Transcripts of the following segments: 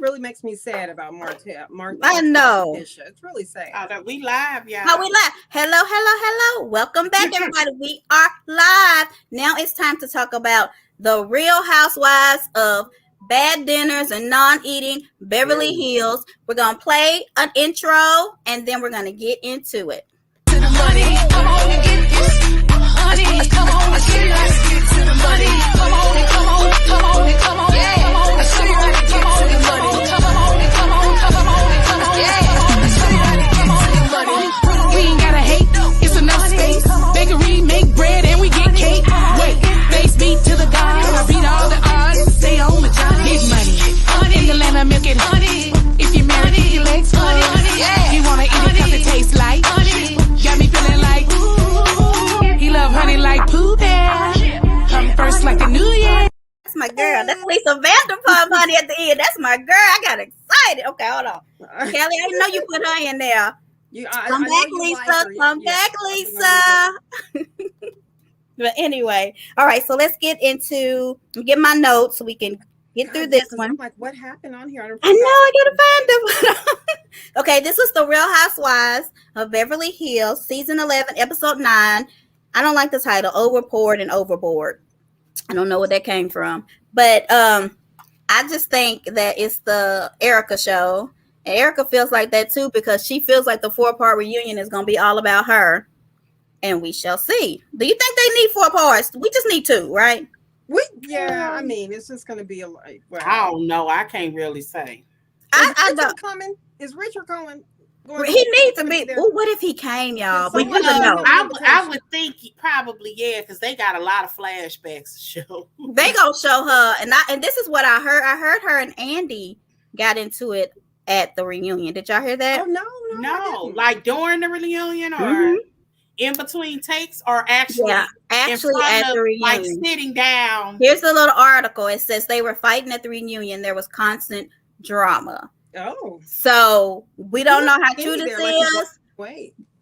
really makes me sad about Martha. I know. It's really sad. We live, y'all. How we live? Hello, hello, hello. Welcome back, everybody. We are live. Now it's time to talk about the Real Housewives of Bad Dinners and Non-Eating Beverly Hills. We're going to play an intro, and then we're going to get into it. To the money, come on and get this. Honey, come on and get it. Let's get to the money. Come on and come on, come on and come on. Yeah, come on and show you how to get to the money. Come on and come on, come on and come on. Yeah, come on and show you how to get to the money. We ain't gotta hate, it's enough space. Bakery, make bread and we get cake. Wait, face beat to the God. I beat all the odds. Stay on my job. Big money. In the land of milk and honey. If you married, your legs honey. Yeah, you wanna eat it 'cause it tastes like honey. Got me feeling like ooh. He love honey like Pooh Bear. Come first like a New Year. That's my girl. That's Lisa Vanderpump, honey, at the end. That's my girl. I got excited. Okay, hold on. Kelly, I didn't know you put her in there. Come back, Lisa. Come back, Lisa. But anyway, all right, so let's get get my notes so we can get through this one. I'm like, what happened on here? I know, I gotta find them. Okay, this is the Real Housewives of Beverly Hills, season 11, episode 9. I don't like the title, Overpoured and Overboard. I don't know where that came from, but I just think that it's the Erika show. And Erika feels like that too because she feels like the 4-part reunion is going to be all about her, and we shall see. Do you think they need 4 parts? We just need 2, right? I mean, it's just going to be well, I don't know. I can't really say. I don't. Coming? Is Richard coming? He needs to be. Oh, what if he came, y'all? We never know. I would think probably because they got a lot of flashbacks to show. They gonna show her, and this is what I heard. I heard her and Andy got into it at the reunion. Did y'all hear that? Oh no. Like during the reunion or in between takes, or actually at the reunion, like sitting down. Here's the little article. It says they were fighting at the reunion. There was constant drama. Oh, so we don't know how true this is.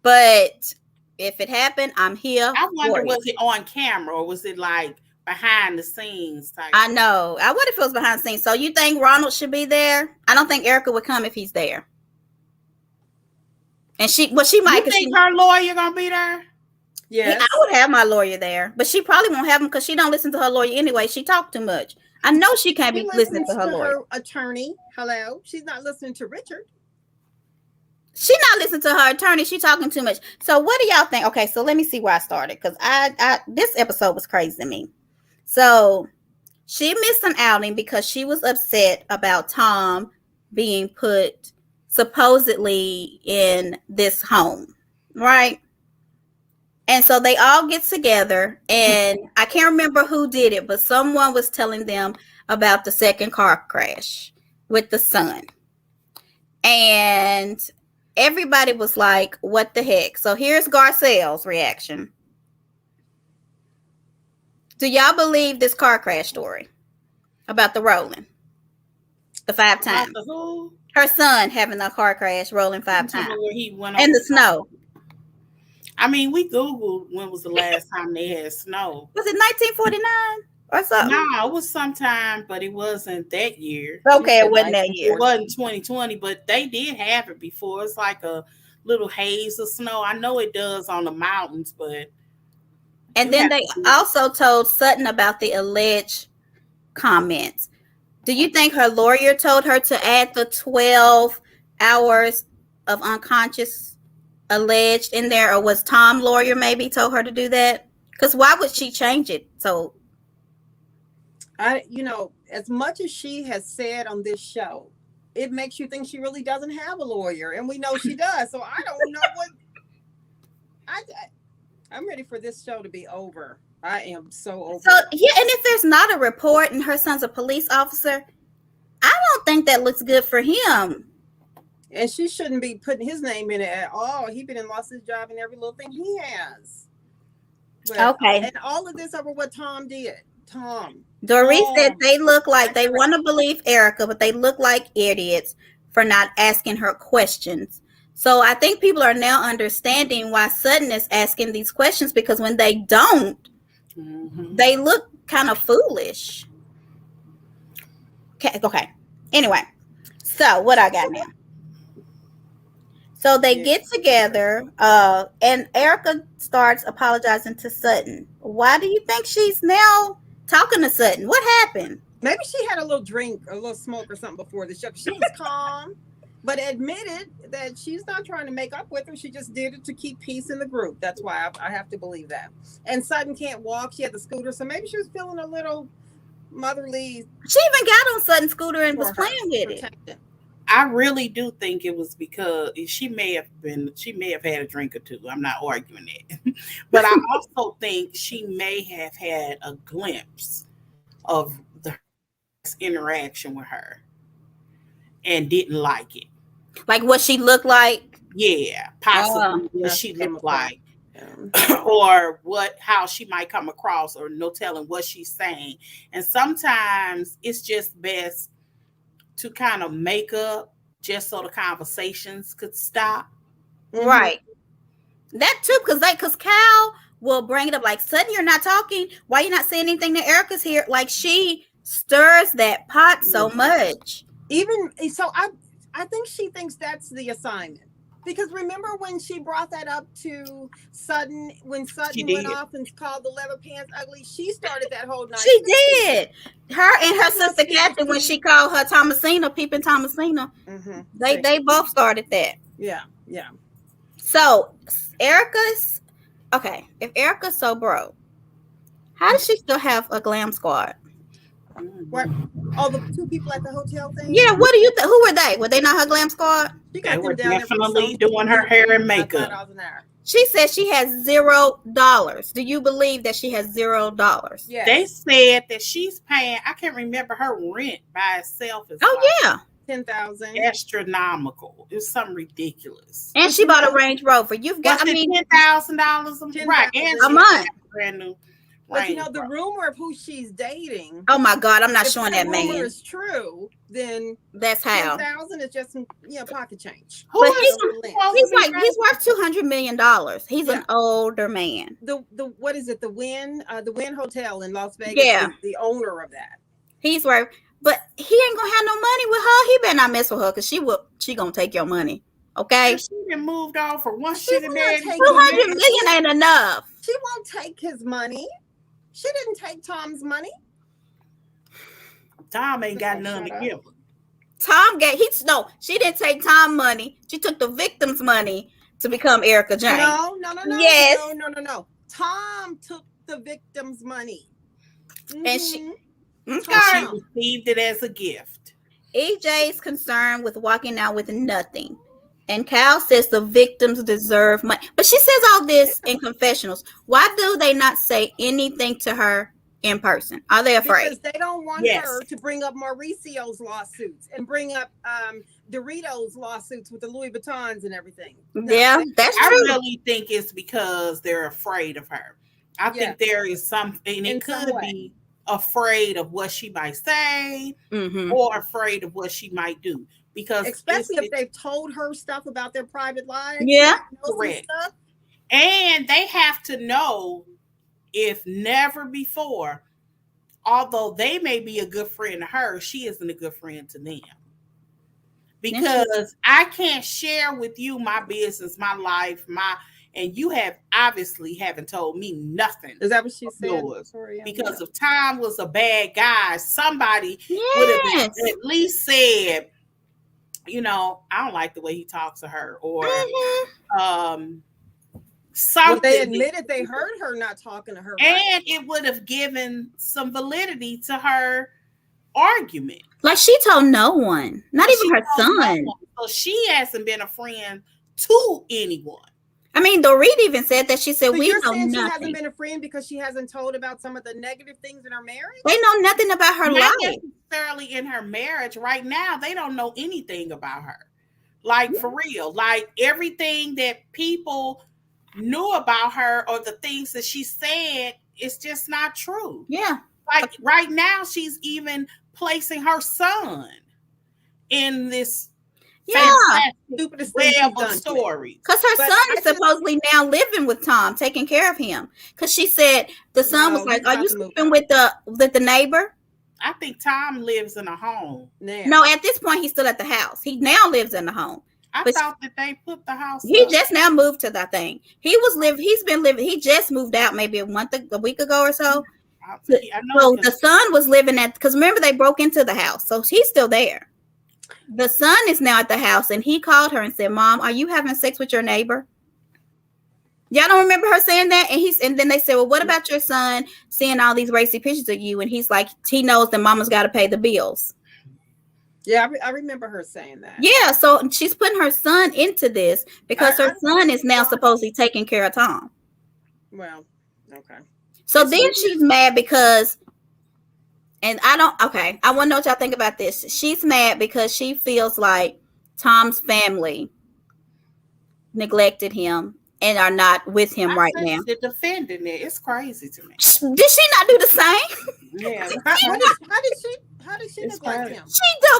But if it happened, I'm here. I wonder, was it on camera or was it like behind the scenes type? I know. I wonder if it was behind the scenes. So you think Ronald should be there? I don't think Erika would come if he's there. And she might. You think her lawyer gonna be there? Yeah, I would have my lawyer there, but she probably won't have him because she don't listen to her lawyer anyway. She talked too much. I know she can't be listening to her lawyer. Attorney, hello. She's not listening to Richard. She's not listening to her attorney. She's talking too much. So what do y'all think? Okay, so let me see where I started because I this episode was crazy to me. So she missed an outing because she was upset about Tom being put supposedly in this home, right? And so they all get together, and I can't remember who did it, but someone was telling them about the second car crash with the son. And everybody was like, what the heck? So here's Garcelle's reaction. Do y'all believe this car crash story about the rolling? The 5 times. Her son having a car crash rolling 5 times. Where he went in the snow. I mean, we Googled when was the last time they had snow. Was it 1949 or something? No, it was sometime, but it wasn't that year. Okay, it wasn't that year. It wasn't 2020, but they did have it before. It's like a little haze of snow. I know it does on the mountains, but... And then they also told Sutton about the alleged comments. Do you think her lawyer told her to add the 12 hours of unconscious alleged in there, or was Tom's lawyer maybe told her to do that? Because why would she change it? So as much as she has said on this show, it makes you think she really doesn't have a lawyer, and we know she does. So I don't know what I'm ready for this show to be over. I am so over. So and if there's not a report and her son's a police officer, I don't think that looks good for him. And she shouldn't be putting his name in it at all. He's been and lost his job and every little thing he has. But, okay. And all of this over what Tom did. Doris said they look like they want to believe Erika, but they look like idiots for not asking her questions. So I think people are now understanding why Sutton is asking these questions, because when they don't, they look kind of foolish. Okay. Anyway, So what I got now? So they Yeah. get together, and Erika starts apologizing to Sutton. Why do you think she's now talking to Sutton? What happened? Maybe she had a little drink, a little smoke or something before the show. She was calm, but admitted that she's not trying to make up with her. She just did it to keep peace in the group. That's why I have to believe that. And Sutton can't walk. She had the scooter, so maybe she was feeling a little motherly. She even got on Sutton's scooter and was for her playing with it. protection. I really do think it was because she may have had a drink or two. I'm not arguing it. But I also think she may have had a glimpse of the interaction with her and didn't like it. Like what she looked like. Yeah, possibly what she come looked like. Yeah. Or how she might come across, or no telling what she's saying. And sometimes it's just best to kind of make up just so the conversations could stop. Right. That too, because Cal will bring it up like, Sutton, you're not talking. Why you not saying anything to Erika's here? Like she stirs that pot so much. Even so, I think she thinks that's the assignment. Because remember when she brought that up to Sutton, when Sutton went off and called the leather pants ugly, she started that whole night. She did. Her and her sister Kathy, when she called her Thomasina, peeping Thomasina, they both started that. Yeah. So Erika's okay. If Erika's so broke, how does she still have a glam squad? What? Oh, the two people at the hotel thing? Yeah, what do you think? Who were they? Were they not her glam squad? She They got were them down there for definitely something. doing her hair and makeup. $5 an hour. She said she has $0. Do you believe that she has $0? Yes. They said that she's paying, I can't remember, her rent by itself is Yeah. 10,000. astronomical. It was something ridiculous. And she bought a Range Rover. You've got, Was it $10,000 right? And a she month. got a brand new. But you know, Range the Rover. rumor of who she's dating. Oh my God, I'm not if showing that that rumor man. is true, then That's how. 10,000 is just some, pocket change. Who But is he's supposed to be he's worth $200 million. He's an older man. The what is it? The Wynn Hotel in Las Vegas. Yeah. Is the owner of that. He's worth, but he ain't gonna have no money with her. He better not mess with her because she gonna take your money. Okay, And she been moved on for one She's shit not bed. taking 200 million ain't enough. She won't take his money. She didn't take Tom's money. Tom ain't got none to Shut up. give her. Tom she didn't take Tom money. She took the victim's money to become Erika Jayne. No. Yes. No. Tom took the victim's money. And she- Mhm. Okay. She received it as a gift. EJ's concerned with walking out with nothing. And Cal says the victims deserve money. But she says all this in confessionals. Why do they not say anything to her in person? Are they afraid? Because they don't want Yes. her to bring up Mauricio's lawsuits and bring up Doritos lawsuits with the Louis Vuittons and everything. No, Yeah, that's I true. really think it's because they're afraid of her. I think there is something, and In it some could way. be afraid of what she might say Mhm. or afraid of what she might do. Because especially if they've told her stuff about their private lives. Yeah. Correct. And they have to know, if never before, although they may be a good friend to her, she isn't a good friend to them. Because I can't share with you my business, my life, and you haven't told me nothing. Is that what she said? Yours. Victoria? Because if Tom was a bad guy, somebody would Yes. have at least said, I don't like the way he talks to her, or Mhm. something. Well, they admitted they heard her not talking to her. And it would have given some validity to her argument. Like she told no one, not even She her told no son. one. So she hasn't been a friend to anyone. I mean, Dorit even said that. She said, So we you're know saying she nothing. hasn't been a friend because she hasn't told about some of the negative things in her marriage? They know nothing about her Not life. necessarily in her marriage. Right now, they don't know anything about her. Like, for real. Like, everything that people knew about her or the things that she said is just not true. Yeah. Like, right now, she's even placing her son in this Stupidest thing she's web of done. stories. Because her But son I is just- supposedly now living with Tom, taking care of him. Because she said the son was No, like, he's "Are about you to move sleeping with the neighbor?" I think Tom lives in a home. Now. No, at this point, he's still at the house. He now lives in the home. I But thought that they put the house he up. just now moved to that thing. He's been living. He just moved out maybe a week ago or so. I So know the son was living at, because remember they broke into the house, so he's still there. The son is now at the house, and he called her and said, "Mom, are you having sex with your neighbor?" Y'all don't remember her saying that? And then they said, "Well, what about your son seeing all these racy pictures of you?" And he's like, he knows that mama's got to pay the bills. Yeah, I remember her saying that. Yeah, so she's putting her son into this because her son is now supposedly taking care of Tom. Well, okay. So then she's mad because, and I want to know what y'all think about this. She's mad because she feels like Tom's family neglected him and are not with him right now. They're defending it. It's crazy to me. Did she not do the same? Yeah. How did she neglect him?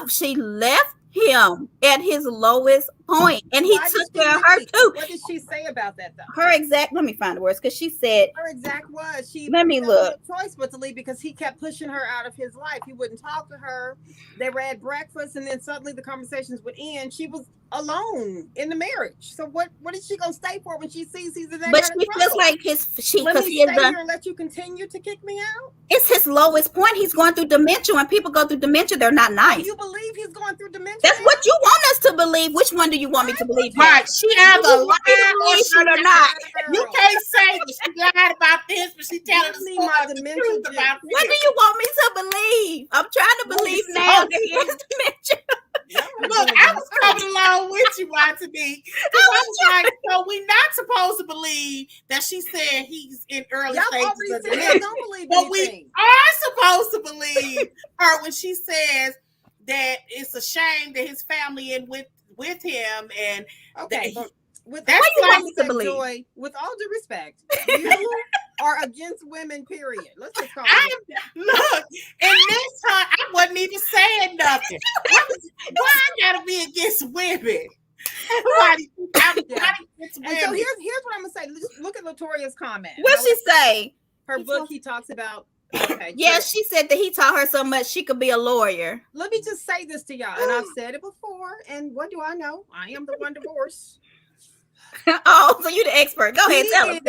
She left him at his lowest point, and he took care of her too. What did she say about that though? Let me find the words, because she said her exact was let me look. No choice but to leave because he kept pushing her out of his life. He wouldn't talk to her. They were at breakfast, and then suddenly the conversations would end. She was alone in the marriage. So what is she gonna stay for when she sees he's in that? But she feels like let me stay here and let you continue to kick me out. It's his lowest point. He's going through dementia. When people go through dementia, they're not nice. You believe he's going through dementia? That's what you want us to believe. Which one do you want me to believe? Right. She either lied or not. You can't say that she lied about this, but she telling us the truth about this. What do you want me to believe? I'm trying to believe now that he has dementia. Look, I was coming along with you, YTD. I was like, so we're not supposed to believe that she said he's in early stages of dementia. But we are supposed to believe her when she says that it's a shame that his family in with him, and that's like Joy, with all due respect, you are against women, period. Let's just call it. Look, and this time I wasn't even saying nothing. Why I gotta be against women? And so here's what I'm gonna say. Just look at Latoria's comment. What she say? Her book, he talks about. Yes, she said that he taught her so much she could be a lawyer. Let me just say this to y'all, and I've said it before. And what do I know? I am the one divorced. Oh, so you're the expert. Go ahead, tell us.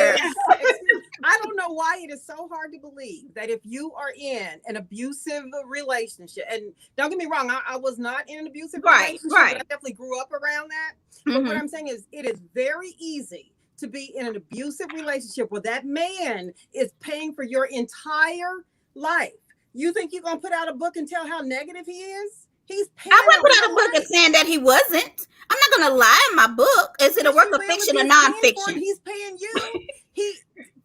I don't know why it is so hard to believe that if you are in an abusive relationship, and don't get me wrong, I was not in an abusive relationship, but I definitely grew up around that. But what I'm saying is, it is very easy to be in an abusive relationship where that man is paying for your entire life. You think you're gonna put out a book and tell how negative he is? He's paying. I wouldn't put out a book and saying that he wasn't. I'm not gonna lie in my book. Is it a work of fiction or nonfiction? He's paying you.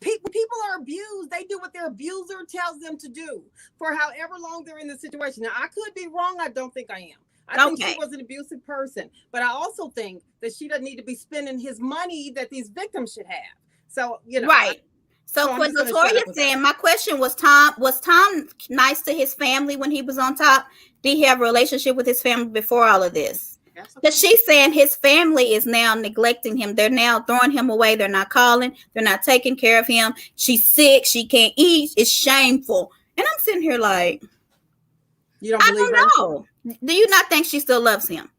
People are abused. They do what their abuser tells them to do for however long they're in the situation. Now, I could be wrong. I don't think I am. I think she was an abusive person, but I also think that she doesn't need to be spending his money that these victims should have. So, right. So what Latoya saying, my question was, Tom nice to his family when he was on top? Did he have a relationship with his family before all of this? Because she's saying his family is now neglecting him. They're now throwing him away. They're not calling. They're not taking care of him. She's sick. She can't eat. It's shameful. And I'm sitting here like, you don't believe I don't know. Do you not think she still loves him?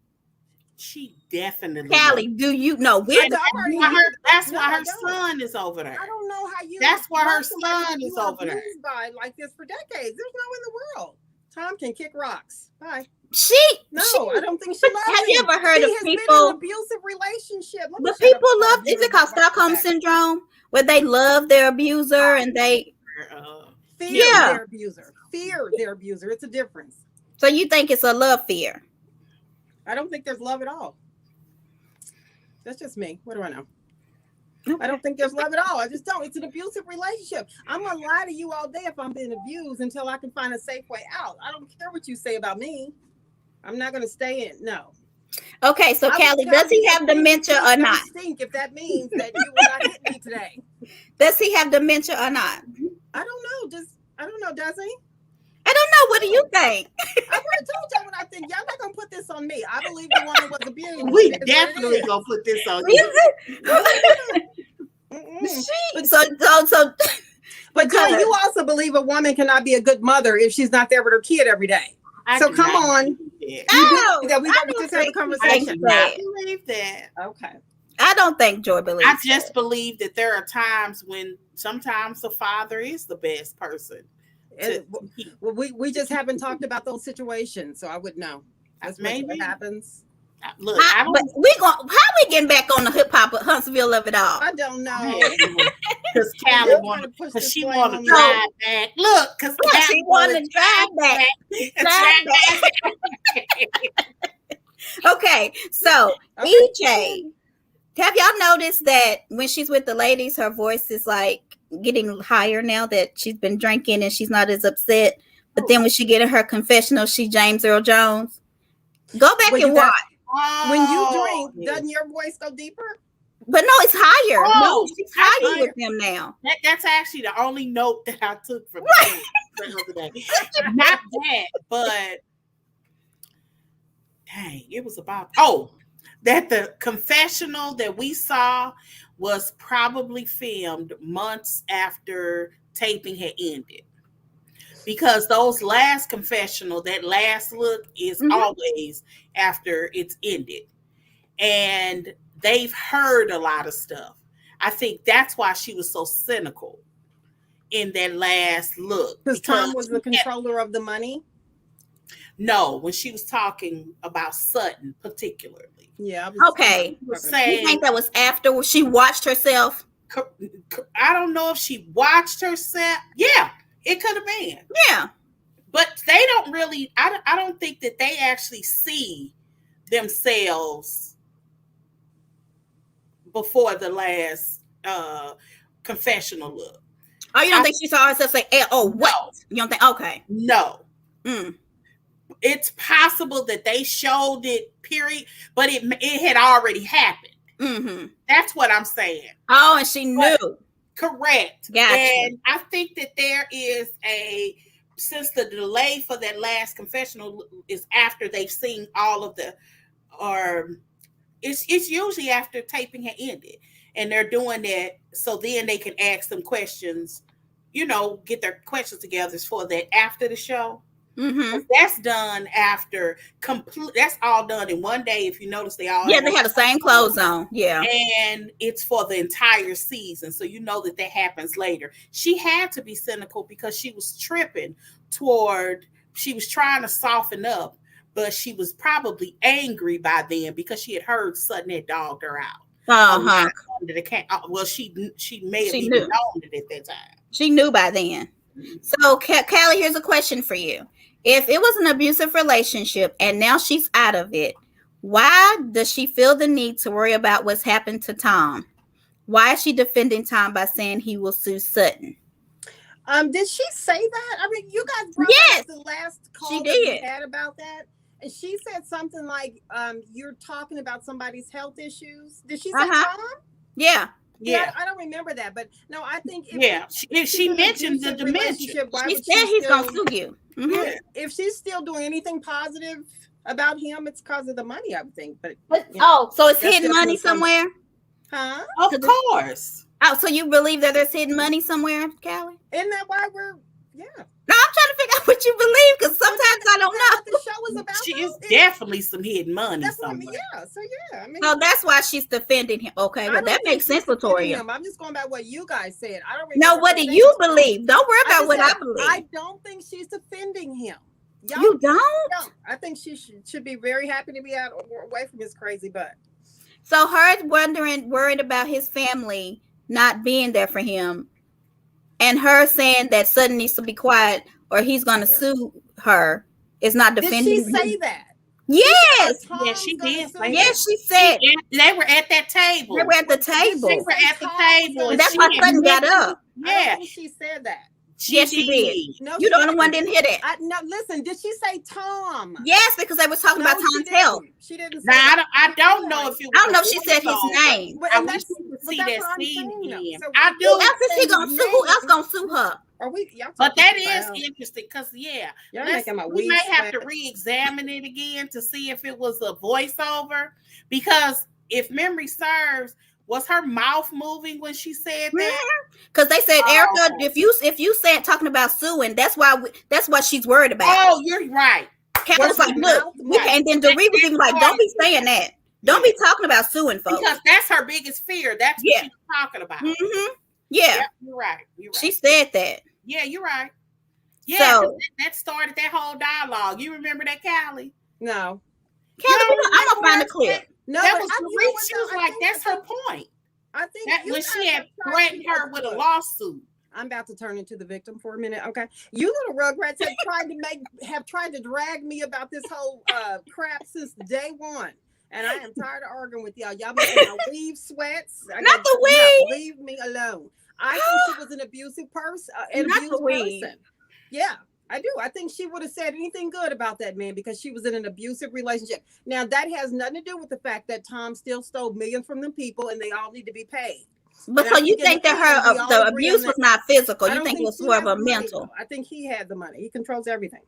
She definitely. Callie, do you know? That's why her son is over there. I don't know how you. That's why her son is over there. By like this for decades. There's no in the world. Tom can kick rocks. Bye. I don't think she loves him. Have you ever heard of people been in an abusive relationship? But people love. Is it called Stockholm syndrome, where they love their abuser and they fear their abuser? Fear their abuser. It's a difference. So you think it's a love fear? I don't think there's love at all. That's just me. What do I know? I don't think there's love at all. I just don't. It's an abusive relationship. I'm going to lie to you all day if I'm being abused until I can find a safe way out. I don't care what you say about me. I'm not going to stay in. No. Okay, so Callie, does he have dementia or not? Stink if that means that you will not hit me today. Does he have dementia or not? I don't know. I don't know. Does he? I don't know. What do you think? I've already told y'all what I think. Y'all not gonna put this on me. I believe the woman was abused. We definitely gonna put this on you. So But Jay, you also believe a woman cannot be a good mother if she's not there with her kid every day. So come on. We just have a conversation. I believe that. Okay. I don't think Joy believes. I just believe that there are times when sometimes the father is the best person. Well, we just haven't talked about those situations, so I would know. That's maybe what happens. Look, how we getting back on the hip hop Huntsville of it all? I don't know. Because Callie wanted, because she wanted to drive back. Look, because she wanted to drive back. Okay, so EJ, have y'all noticed that when she's with the ladies, her voice is like getting higher now that she's been drinking and she's not as upset? But then when she get in her confessional, she James Earl Jones. Go back and watch. When you drink, doesn't your voice go deeper? But no, it's higher. No, she's higher with them now. That's actually the only note that I took from the other day. Not that, but dang, it was about that the confessional that we saw was probably filmed months after taping had ended. Because those last confessional, that last look is always after it's ended. And they've heard a lot of stuff. I think that's why she was so cynical in that last look. Because Tom was the controller of the money? No, when she was talking about Sutton particularly. Yeah. Okay. You think that was after she watched herself? I don't know if she watched herself. Yeah. It could have been. Yeah. But they don't really, I don't think that they actually see themselves before the last confessional look. Oh, you don't think she saw herself say, oh, what? No. You don't think, okay. No. It's possible that they showed it, period, but it had already happened. Mm-hmm. That's what I'm saying. Oh, and she knew. Correct. Gotcha. And I think that there is since the delay for that last confessional is after they've seen all of it's usually after taping had ended and they're doing that so then they can ask them questions, get their questions together for that after the show. Mm-hmm. That's done after that's all done in one day. If you notice, they all they have the same clothes on. Yeah, and it's for the entire season, so you know that happens later. She had to be cynical because she was tripping she was trying to soften up, but she was probably angry by then because she had heard Sutton had dogged her out. Well, she may have even known it at that time. She knew by then. So, Callie, here's a question for you. If it was an abusive relationship and now she's out of it, why does she feel the need to worry about what's happened to Tom? Why is she defending Tom by saying he will sue Sutton? Did she say that? I mean, you guys brought up the last call that we had about that. And she said something like, you're talking about somebody's health issues. Did she say Tom? Yeah. Yeah, I don't remember that, but no, I think if she mentioned the dementia, she said he's gonna sue you. Mm-hmm. Yeah, if she's still doing anything positive about him, it's because of the money, I would think. But so it's hidden money somewhere, huh? Of course. Oh, so you believe that there's hidden money somewhere, Callie? Isn't that why we're No, I'm trying to figure out what you believe because sometimes I don't know. What the show is about. She is definitely some hidden money somewhere. I mean, so that's why she's defending him. Okay, well that makes sense, Latoya. I'm just going by what you guys said. I don't remember. No, what do you believe? Don't worry about what I believe. I don't think she's defending him. You don't? I think she should be very happy to be away from his crazy butt. So her worried about his family not being there for him. And her saying that Sutton needs to be quiet or he's going to sue her is not defending. Did she say that? Yes. Yeah, she did. Yes, she said. They were at that table. They were at the table. They were at the table. And that's why Sutton got up. Yeah. She said that. Yes, she did. No, you the only one didn't hear that. No, listen, did she say Tom? Yes, because they was talking about Tom's health. She didn't say I don't know if it was. I don't know if she said his name. I wish we could see that scene again. I do. Who else is she gonna sue? Who else gonna sue her? But that is interesting because we might have to re-examine it again to see if it was a voiceover. Because if memory serves, Was her mouth moving when she said that? Because they said, Erika, okay. if you said talking about suing, that's why she's worried about. Oh, you're right. Kat was like, look, we can't. And then Doree was even like, don't be saying that. Don't be talking about suing folks. Because that's her biggest fear. That's what she's talking about. Mm-hmm. Yeah. Yep, you're right. She said that. Yeah, you're right. Yeah, so, that started that whole dialogue. You remember that, Callie? No. Callie, I'm going to find the clip. No, that but was I, she was like, that's her point. I think that when she had threatened her with a lawsuit. I'm about to turn into the victim for a minute. Okay. You little rugrats have tried to drag me about this whole crap since day one. And I am tired of arguing with y'all. Y'all making my weave sweats. Not the weave. Leave me alone. I think she was an abusive person. Yeah, I do. I think she would have said anything good about that man because she was in an abusive relationship. Now, that has nothing to do with the fact that Tom still stole millions from them people and they all need to be paid. But so you think that the abuse was not physical? You think it was more of a mental? I think he had the money. He controls everything.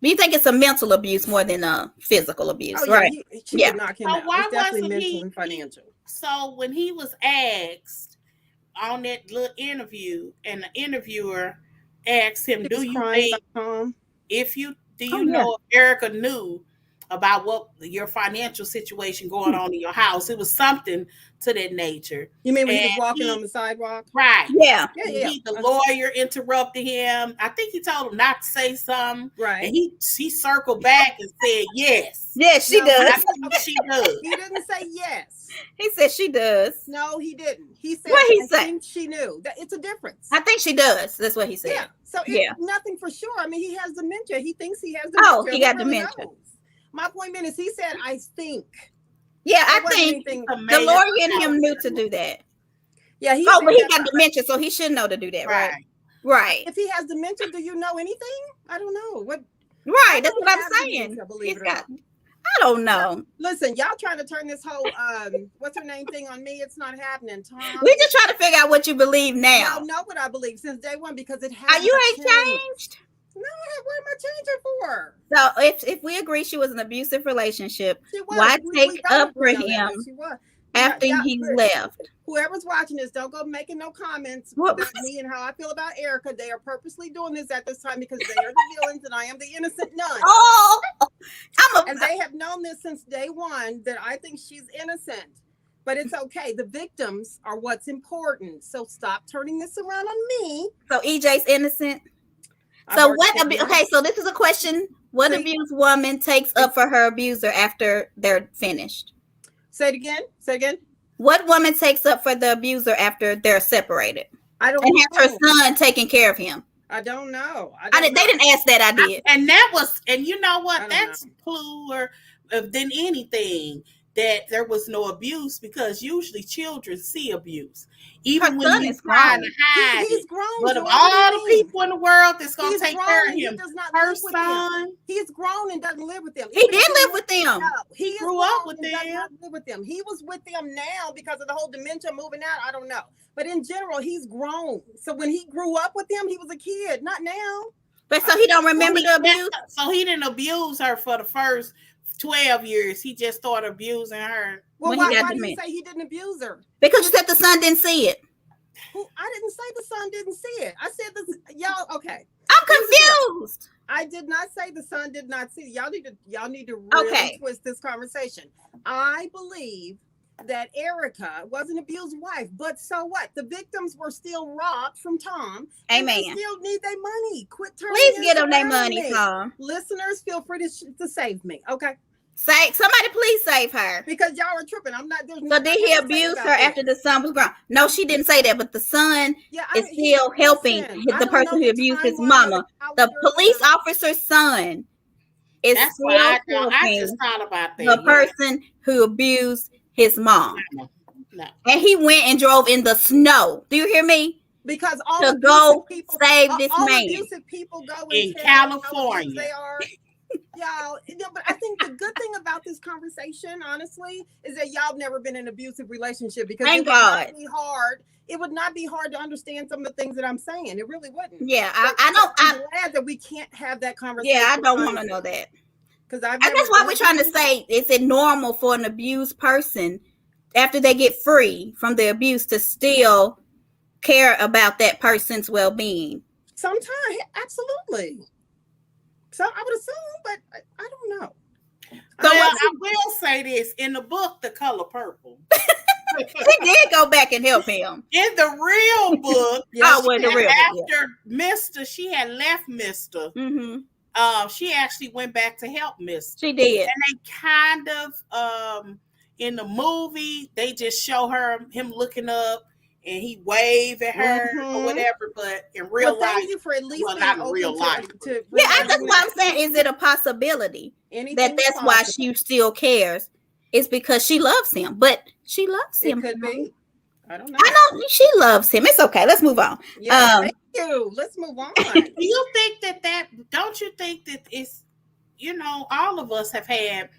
You think it's a mental abuse more than a physical abuse, right? She would knock him out. Why it's definitely wasn't mental and financial. So when he was asked on that little interview, and the interviewer asked him, "Do you know if Erika knew about what your financial situation going on in your house?" It was something to that nature. You mean when he was walking on the sidewalk? Right. Yeah. The lawyer interrupted him. I think he told him not to say something. Right. And he circled back and said yes. Yes, she does. I think she does. He didn't say yes. He said she does. No, he didn't. He said what he I said? think she knew. It's a difference. I think she does. That's what he said. Yeah. So it's nothing for sure. I mean, he has dementia. He thinks he has dementia. Oh, he got dementia. Knows. My point is, he said, I think. Yeah, I think the lawyer and him knew to do that. Yeah. But he got dementia, so he should know to do that, right? Right. If he has dementia, do you know anything? I don't know. What? Right, that's what I'm saying. I don't know. Listen, y'all trying to turn this whole what's her name thing on me. It's not happening, Tom. We just trying to figure out what you believe now. I know what I believe since day one because it has. You ain't changed. No, what am I changing for? So if we agree she was an abusive relationship, why take up for him after he left? Whoever's watching this, don't go making no comments about me and how I feel about Erika. They are purposely doing this at this time because they are the villains and I am the innocent nun. Oh, and they have known this since day one that I think she's innocent. But it's okay. The victims are what's important. So stop turning this around on me. So EJ's innocent? So so this is a question. What abused woman takes up for her abuser after they're finished? Say it again. What woman takes up for the abuser after they're separated? I don't know. And has her son taking care of him? I don't know. They didn't ask that. I did. And you know what? That's clue than anything that there was no abuse because usually children see abuse. Even when he's trying to hide he's grown. But of all the people in the world that's going to take care of him, her son. He's grown and doesn't live with them. He did live with them. No, he grew up with them. Live with them. He was with them now because of the whole dementia moving out. I don't know. But in general, he's grown. So when he grew up with them, he was a kid. Not now. But so he don't remember the abuse? So he didn't abuse her for the first 12 years. He just started abusing her. Well, why did you say he didn't abuse her? Because you said the son didn't see it. I didn't say the son didn't see it. I said this. Y'all, okay. I'm confused. I did not say the son did not see it. Y'all need to really twist this conversation. I believe that Erika was an abused wife, but so what? The victims were still robbed from Tom. Amen. They still need their money. Quit turning. Please get them their money, Tom. Listeners, feel free to save me. Okay. Somebody please save her. Because y'all are tripping. I'm not. So did he abuse her after the son was grown? No, she didn't say that, but the son is still helping the person who abused his mama. The police officer's son is still helping the person who abused his mom. No. And he went and drove in the snow. Do you hear me? Because all to go save this man. Abusive people go in California. They are. Y'all, but I think the good thing about this conversation, honestly, is that y'all have never been in an abusive relationship because it would not be hard to understand some of the things that I'm saying. It really wouldn't. Yeah, I'm glad that we can't have that conversation. Yeah, I don't want to know that. Because that's why we're trying to say, is it normal for an abused person after they get free from the abuse to still care about that person's well-being. Sometimes, absolutely. So I would assume, but I don't know. So I will say this: in the book, The Color Purple, She did go back and help him. in the real book, After Mister, she had left Mister. She actually went back to help Mister. She did, and they kind of in the movie they just show him looking up. And he waved at her or whatever, but in real life, thank you for at least not in real life. That's what I'm saying. Is it a possibility that's why she still cares? It's because she loves him, but she loves him. It could be. I don't know. I know she loves him. It's okay. Let's move on. Yeah, thank you. Let's move on. Do you think that don't you think that it's, all of us have had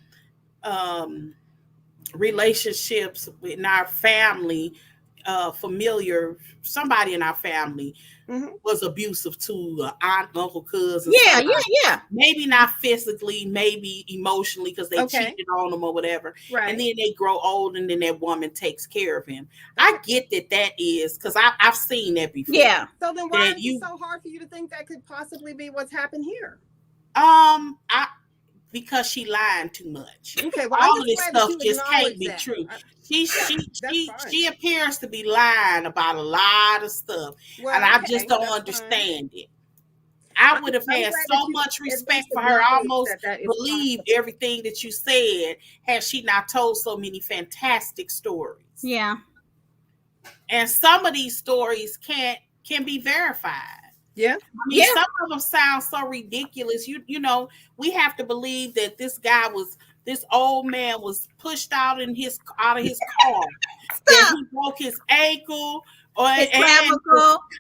relationships in our family, familiar, somebody in our family was abusive to aunt, uncle, cousin. Yeah. Maybe not physically, maybe emotionally because they cheated on them or whatever. Right. And then they grow old and then that woman takes care of him. I get that is because I've seen that before. Yeah. So then why is it so hard for you to think that could possibly be what's happened here? Because she lied too much. Okay, well, all of this stuff just can't be true. She appears to be lying about a lot of stuff, and I just don't understand it. I would have had so much respect for her, almost believe everything that you said, had she not told so many fantastic stories. Yeah, and some of these stories can be verified. Yeah. I mean, some of them sound so ridiculous. You know, we have to believe that this old man was pushed out of his car. That he broke his ankle and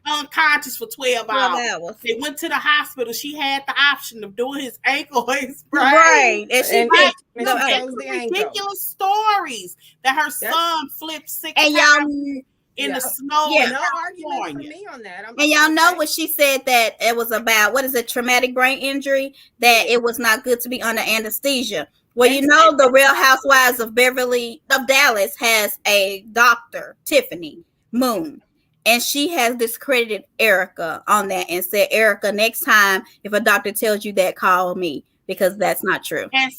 unconscious for 12 hours. They went to the hospital. She had the option of doing his ankle or his brain. Right. And she ridiculous stories that her son flipped 6 times. In the snow. Yeah, no argument for me on that. And y'all know what she said, that it was about, traumatic brain injury, that it was not good to be under anesthesia. Well, the Real Housewives of Dallas has a doctor, Tiffany Moon, and she has discredited Erika on that and said, Erika, next time if a doctor tells you that, call me, because that's not true. And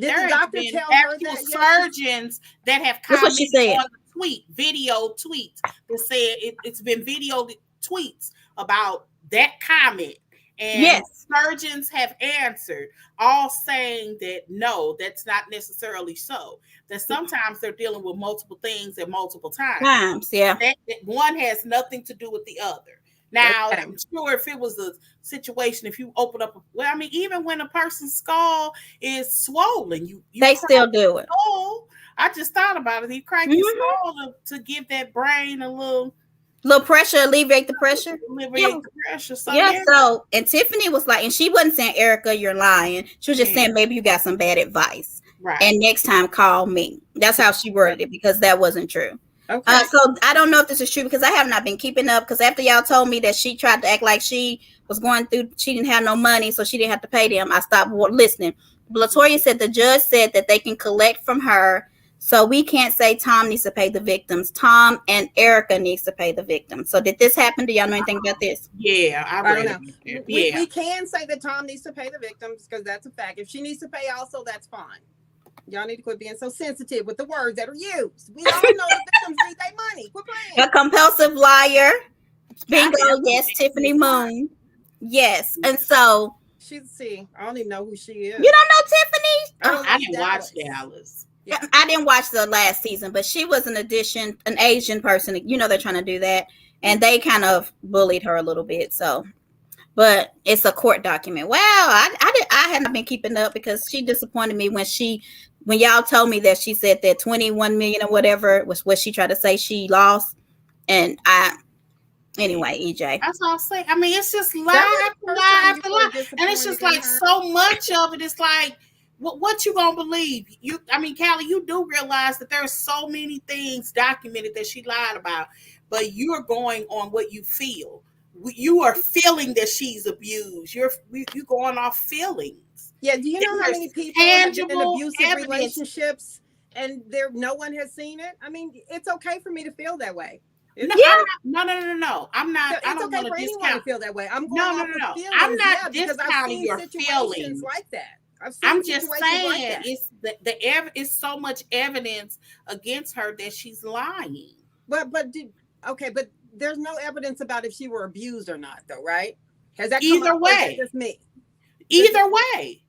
there have been actual surgeons that have commented on video tweets that said it's been video tweets about that comment, and surgeons have answered, all saying that no, that's not necessarily so. That sometimes they're dealing with multiple things at multiple times. That one has nothing to do with the other. Now, I'm sure if it was a situation, if you open up, even when a person's skull is swollen, they still do it. Oh, I just thought about it. You crack your skull to give that brain a little pressure, alleviate the pressure. So, and Tiffany was like, and she wasn't saying, Erika, you're lying. She was just saying, maybe you got some bad advice. Right. And next time, call me. That's how she worded it, because that wasn't true. Okay. So I don't know if this is true, because I have not been keeping up, because after y'all told me that she tried to act like she was going through, she didn't have no money, so she didn't have to pay them, I stopped listening. Latoya said the judge said that they can collect from her, so we can't say Tom needs to pay the victims. Tom and Erika needs to pay the victims. So did this happen? Do y'all know anything about this? Yeah, I don't know. We can say that Tom needs to pay the victims, because that's a fact. If she needs to pay also, that's fine. Y'all need to quit being so sensitive with the words that are used. We all know the victims need their money. Quit playing. A compulsive liar. Bingo. Yes, Tiffany Moon. Yes. And so I don't even know who she is. You don't know Tiffany? I didn't watch Dallas. Yeah. I didn't watch the last season, but she was an Asian person. They're trying to do that. And they kind of bullied her a little bit. So, but it's a court document. Wow. I hadn't been keeping up, because she disappointed me when y'all told me that she said that 21 million or whatever was what she tried to say she lost. And anyway, EJ. That's all I'll say. I mean, it's just lie. And it's just like so much of it. It's like, what you gonna believe? Callie, you do realize that there's so many things documented that she lied about, but you're going on what you feel. You are feeling that she's abused. You're going off feelings. Yeah, do you know how many people have been in abusive relationships and no one has seen it. I mean, it's okay for me to feel that way. No, no. I'm not. It's I don't okay want for to anyone to discount. feel that way. I'm going No. off of feelings. I'm not because I've discounting seen your situations feelings like that. I'm just situations saying like that. it's it's so much evidence against her that she's lying. But there's no evidence about if she were abused or not, though, right? Has that come Either up, or is way. that just me? Either way.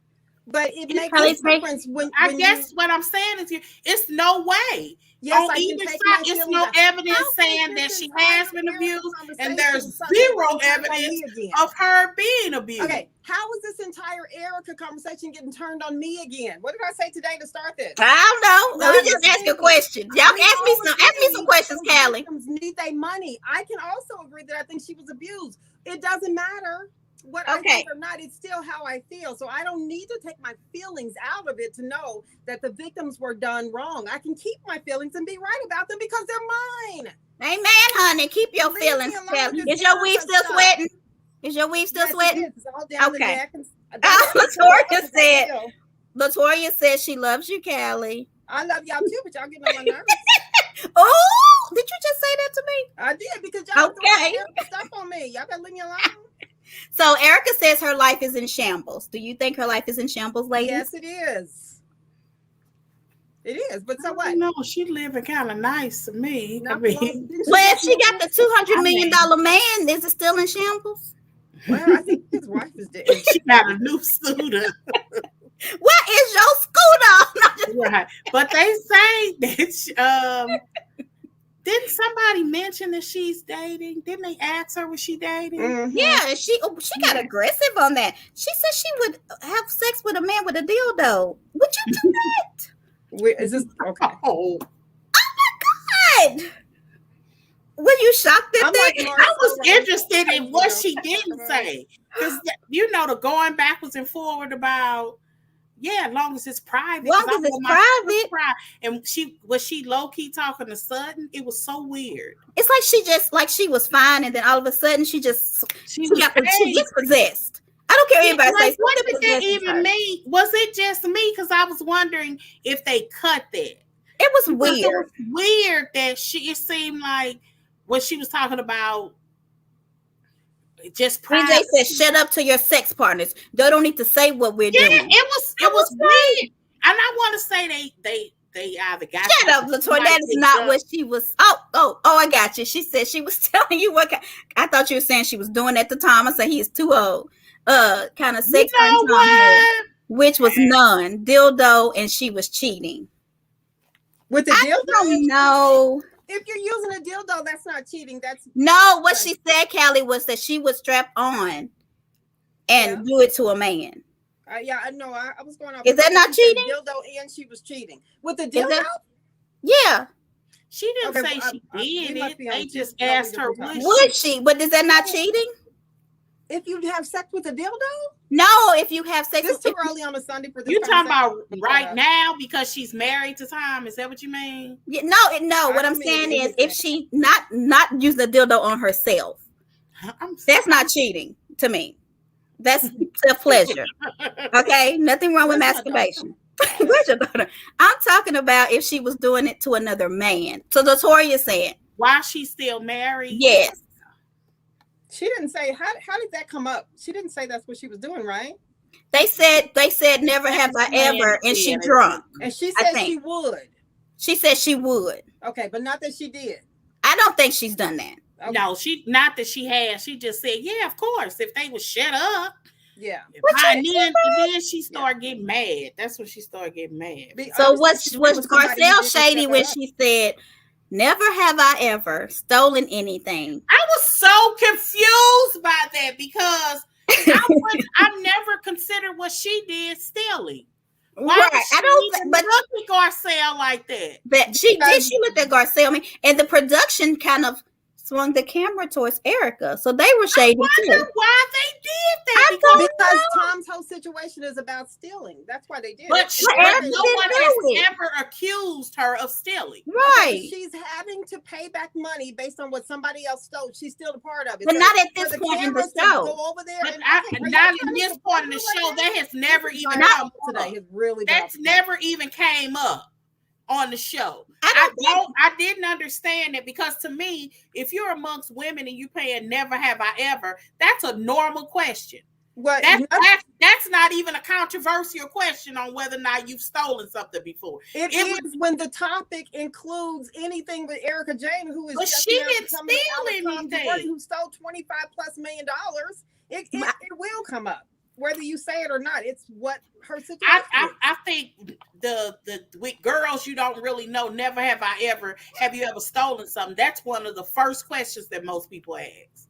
But it makes Probably a difference when I guess what I'm saying is it's no way. yes, On I can either take side, my it's feelings no out. evidence How saying is that this she entire has been abused, and conversation there's something zero getting turned on me evidence again? of her being abused. Okay, how is this entire Erika conversation getting turned on me again? What did I say today to start this? I don't know. Let me just ask you a question. Y'all We ask me all some agree questions, those Callie. victims need their money. I can also agree that I think she was abused. It doesn't matter what I Okay. think or not. It's still how I feel. So I don't need to take my feelings out of it to know that the victims were done wrong. I can keep my feelings and be right about them because they're mine. Amen, honey. Keep your Leave me feelings, alone Callie. with this Is your weave Erika still stuff. sweating? Is your weave still Yes, it sweating? is. It's all down the Okay. neck. And, Latoya said, Latoya said she loves you, Callie. I love y'all too, but y'all getting on my nerves. Oh, did you just say that to me? I did because y'all Okay. throwing stuff on me. Y'all better leave me alone. So Erika says her life is in shambles. Do you think her life is in shambles, ladies? Yes, it is. It is, but so what? No, she living kind of nice to me. No, I mean, Well, if she got the $200 million man, is it still in shambles? well, I think his wife is dead. she got a new scooter. What is your scooter? Right. But they say that didn't somebody mention that she's dating? Didn't they ask her was she dating? Mhm. Yeah, she got aggressive on that. She said she would have sex with a man with a dildo. Would you do that? Is this okay? Oh, God. Were you shocked at I'm that? like, I was interested in what she didn't say. Because, the going backwards and forward about, as long as it's private. Long as it's private. And she low-key talking to Sutton? It was so weird. It's like she was fine, and then all of a sudden she gets possessed. I don't care anybody says what did that even mean? Was it just me? Because I was wondering if they cut that. It was Because weird. it was weird that it seemed like what she was talking about just private. DJ said, "Shut up to your sex partners. They don't need to say what we're doing." It was weird, and I want to say they either got Shut up, Latoya. That is not what she was. Oh, I got you. She said she was telling you what. I thought you were saying she was doing at the time. I said he is too old. Kind of sex, which was none dildo, and she was cheating with the I dildo. don't know. If you're using a dildo, that's not cheating. That's No, what she said, Callie, was that she would strap on and do it to a man. Yeah, I know. I was going off. Is that not cheating? Dildo, and she was cheating with the dildo. Yeah. She didn't say she did it. They just asked her would she. But is that not cheating? If you have sex with a dildo? No, if you have sex with too early on a Sunday for this. You talking about right now because she's married to Tom? Is that what you mean? Yeah, no. What I'm saying is if she not using a dildo on herself, that's not cheating to me. That's self-pleasure. Okay? Nothing wrong with masturbation. Where's your daughter? I'm talking about if she was doing it to another man. So Latoya said, while she's still married? Yes. She didn't say how did that come up? She didn't say that's what she was doing, right? They said never have I ever, and she drunk. And she said she would. She said she would. Okay, but not that she did. I don't think she's done that. Okay. No, not that she has. She just said, yeah, of course. If they would shut up. Yeah. And then she started getting mad. That's when she started getting mad. So was Garcelle shady when she said, never have I ever stolen anything? I was so confused by that because I never considered what she did stealing. Why I don't but look at Garcelle like that. But she looked at Garcelle, and the production kind of swung the camera towards Erika. So they were shady too. Why they did that? Because Tom's whole situation is about stealing. That's why they did but it. No one has ever accused her of stealing. Right. Okay, she's having to pay back money based on what somebody else stole. She's still a part of it. But not at this point in the show. Go over there not in this part of the show. That has never even come up. Today has really that's never even came up on the show. I didn't understand it, because to me, if you're amongst women and you paying never have I ever, that's a normal question. What? That's not even a controversial question on whether or not you've stolen something before. It is when the topic includes anything with Erika Jayne, who is but just she now didn't becoming steal anything. who stole $25+ million. It will come up, whether you say it or not. It's what her situation is. I think the with girls you don't really know, never have I ever, have you ever stolen something? That's one of the first questions that most people ask.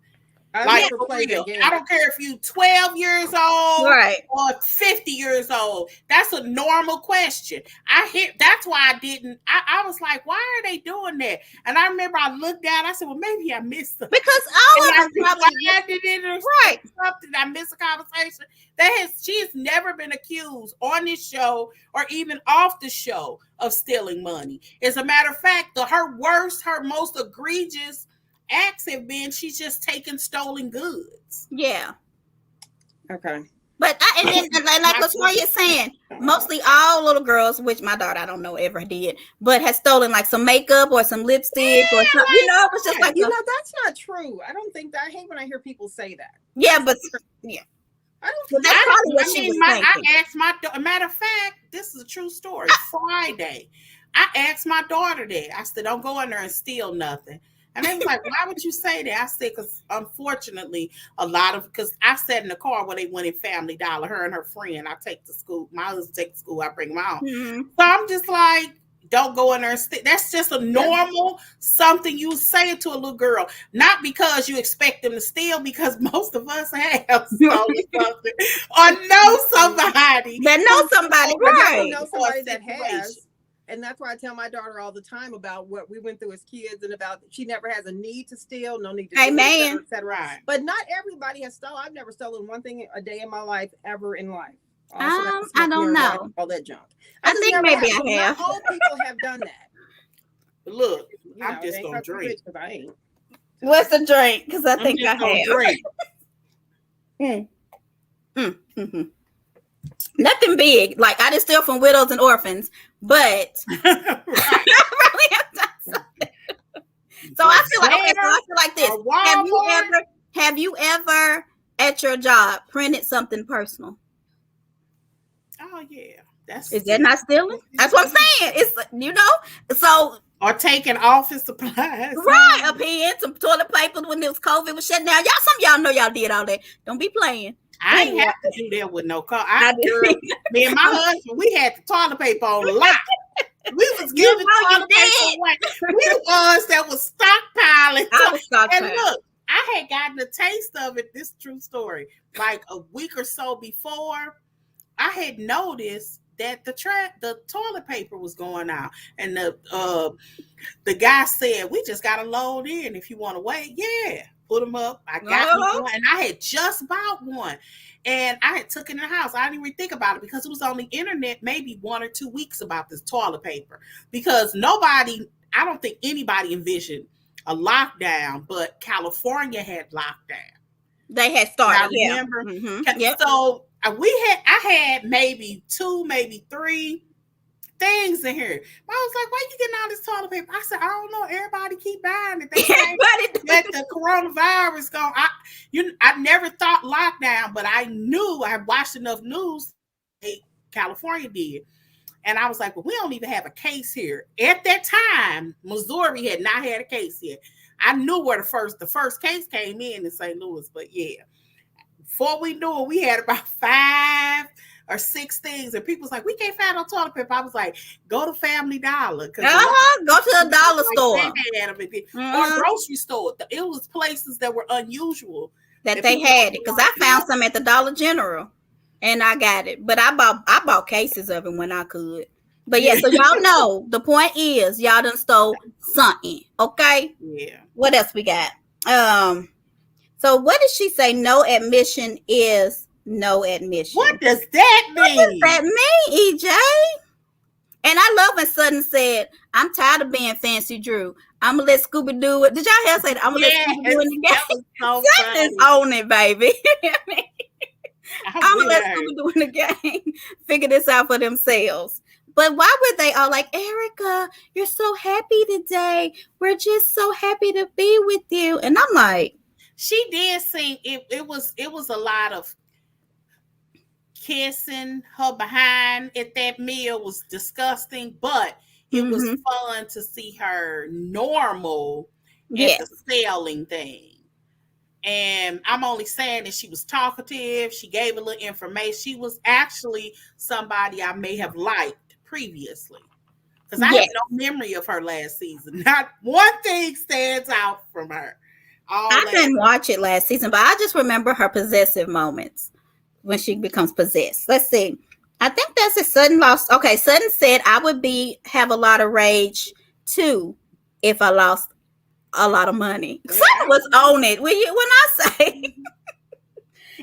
Like, for real. I don't care if you 12 years old or 50 years old. That's a normal question. That's why I was like, why are they doing that? And I remember I looked down, I said, well, maybe I missed something. Because all of us probably something. I missed a conversation. She has never been accused on this show or even off the show of stealing money. As a matter of fact, her most egregious acts have been she's just taking stolen goods. Yeah. Okay. But like Latoya's saying, mostly all little girls, which my daughter I don't know ever did, but has stolen like some makeup or some lipstick or something. It was just like that's not true. I don't think that. I hate when I hear people say that. Yeah, but yeah. I don't think that's probably what she was thinking. I asked my daughter, matter of fact, this is a true story. Friday, I asked my daughter that. I said, don't go in there and steal nothing. And they was like, why would you say that? I said, because unfortunately, because I sat in the car when they went in Family Dollar, her and her friend. I take to school. My husband take to school. I bring them home. Mm-hmm. So I'm just like, don't go in there and steal. That's just a normal something you say to a little girl. Not because you expect them to steal, because most of us have stolen something or know somebody. That knows somebody, right? Know somebody that has. And that's why I tell my daughter all the time about what we went through as kids and about she never has a need to steal, no need to steal, et cetera. Right. But not everybody has stolen. I've never stolen one thing a day in my life ever in life. I don't know. All that junk. I think maybe I have. All people have done that. Look, I'm just going to drink. I ain't. What's the drink? Because I think I have. Nothing big. Like I didn't steal from widows and orphans, but I really have done something. So I feel like this. Have you ever at your job printed something personal? Oh yeah. Is that not stealing? That's what I'm saying. It's so or taking office supplies. Right, a pen, some toilet paper when it was COVID was shut down. Some of y'all know y'all did all that. Don't be playing. I ain't have to do that with no car. Me and my husband, we had the toilet paper on lock. We was giving toilet paper away. We the ones that was stockpiling. And look, I had gotten a taste of it. This true story. Like a week or so before, I had noticed that the toilet paper was going out, and the guy said, "We just got to load in. If you want to wait, yeah." Put them up. I got one, and I had just bought one, and I had took it in the house. I didn't even think about it because it was on the internet maybe 1 or 2 weeks about this toilet paper, because I don't think anybody envisioned a lockdown, but California had lockdown. They had started. I remember. Mm-hmm. Yep. So I had maybe 2, maybe 3 things in here. I was like, why are you getting all this toilet paper? I said, I don't know. Everybody keep buying it. They say that the coronavirus gone. I never thought lockdown, but I knew I watched enough news. California did. And I was like, well, we don't even have a case here. At that time, Missouri had not had a case yet. I knew where the first case came in St. Louis, but yeah. Before we knew it, we had about 5 or 6 things, and people was like, we can't find no toilet paper. I was like, go to Family Dollar. Go to a dollar store. Or grocery store. It was places that were unusual. That they had it. Because I found some at the Dollar General, and I got it. But I bought cases of it when I could. But yeah, so y'all know, the point is, y'all done stole something, okay? Yeah. What else we got? So what did she say? No admission is no admission. What does that mean? What does that mean, EJ? And I love when Sutton said, I'm tired of being Fancy Drew. I'm going to let Scooby do it. Did y'all hear say that? I'm going to let Scooby do it in the game. So Sutton's on it, baby. I'm going to let Scooby do it in the game. Figure this out for themselves. But why were they all like, Erika, you're so happy today. We're just so happy to be with you. And I'm like, she did seem it was a lot of kissing her behind at that meal was disgusting, but it was fun to see her normal at the selling thing. And I'm only saying that she was talkative. She gave a little information. She was actually somebody I may have liked previously. Because I have no memory of her last season. Not one thing stands out from her. I didn't watch it last season, but I just remember her possessive moments when she becomes possessed. Let's see. I think that's it. Sutton lost. Okay, Sutton said I would have a lot of rage too if I lost a lot of money. Yeah. Sutton was on it when I say.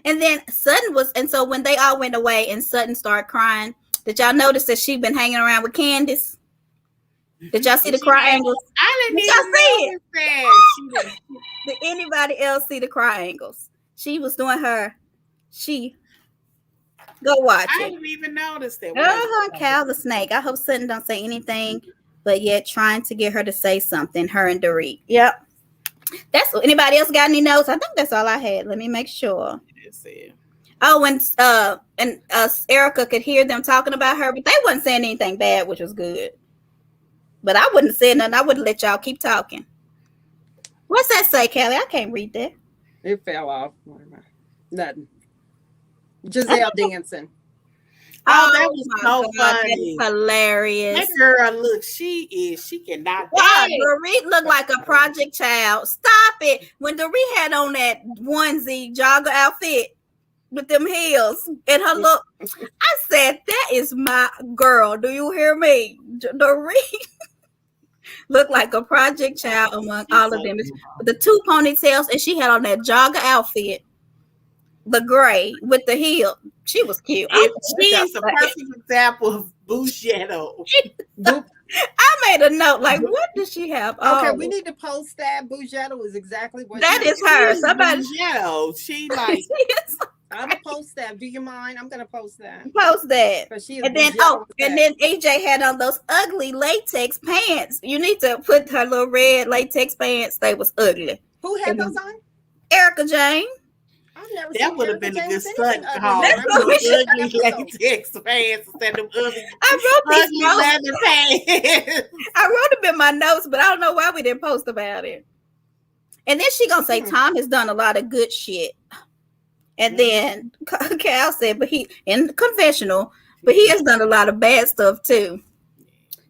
And then Sutton was, and so when they all went away and Sutton started crying, did y'all notice that she'd been hanging around with Candace? Did y'all see the cry angles? I didn't even see it. Did anybody else see the cry angles? She was doing her. Go watch it. I didn't even notice that. Cal the snake. I hope Sutton don't say anything, but yet trying to get her to say something. Her and Dorit. Yep. That's anybody else got any notes? I think that's all I had. Let me make sure. Oh, and Erika could hear them talking about her, but they wasn't saying anything bad, which was good. But I wouldn't say nothing. I would let y'all keep talking. What's that say, Kelly? I can't read that. It fell off. Nothing. Giselle dancing. Oh, that was so funny. Hilarious. That girl, look, she cannot dance. Dorit looked like a project child. Stop it. When Dorit had on that onesie jogger outfit with them heels and her look, I said, that is my girl. Do you hear me? Dorit looked like a project child among all of them. The two ponytails, and she had on that jogger outfit. The gray with the heel. She was cute. She's a perfect example of Bugetto. I made a note. Like, what does she have? Okay, we need to post that. Bugetto is exactly what that is her. Somebody. Bugetto. She like. I'm gonna post that. Do you mind? I'm gonna post that. Post that. And then AJ had on those ugly latex pants. You need to put her little red latex pants. They was ugly. Who had those on? Erika Jayne. That would have been a good stunt call. Ugly latex pants instead of ugly leather pants. I wrote them in my notes, but I don't know why we didn't post about it. And then she gonna say Tom has done a lot of good shit. And then Cal said, but he in the confessional, but he has done a lot of bad stuff too.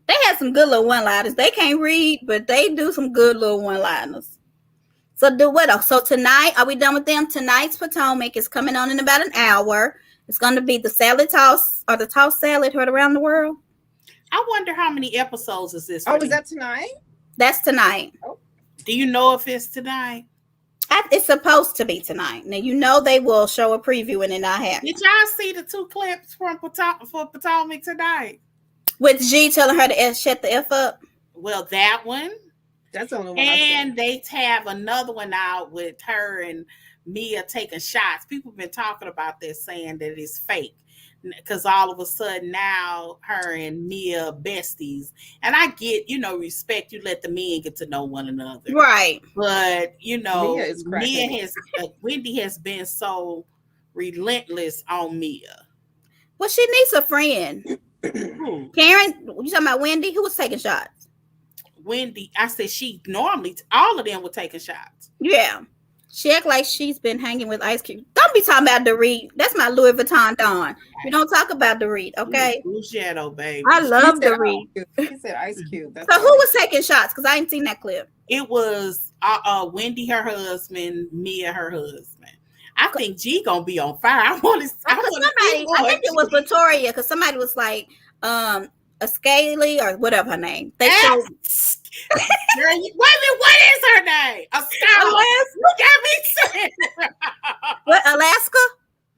They had some good little one-liners. They can't read, but they do some good little one-liners. So do what? So tonight, are we done with them? Tonight's Potomac is coming on in about an hour. It's going to be the salad toss or the toss salad heard around the world. I wonder how many episodes is this? Oh, is that tonight? That's tonight. Oh. Do you know if it's tonight? It's supposed to be tonight. Now, you know they will show a preview and it not happen. Did y'all see the 2 clips from Potomac tonight? With G telling her to shut the F up? Well, that one. That's the only one. And they have another one out with her and Mia taking shots. People have been talking about this, saying that it's fake. Because all of a sudden now her and Mia besties. And I get, respect. You let the men get to know one another. Right. But, Wendy has been so relentless on Mia. Well, she needs a friend. Karen, you talking about Wendy? Who was taking shots? Wendy, I said she normally, all of them were taking shots. Yeah. She act like she's been hanging with Ice Cube. Don't be talking about Dorit. That's my Louis Vuitton Dawn. You don't talk about Dorit, okay? Shadow, baby. I love Dorit. She said Ice Cube. So who was taking shots? Because I ain't seen that clip. It was Wendy, her husband, Mia, her husband. I think G gonna be on fire. I think it was Victoria, because somebody was like, a Scaly or whatever her name. They showed. Girl, wait a minute, what is her name? A scholar. You got me saying. What, Alaska?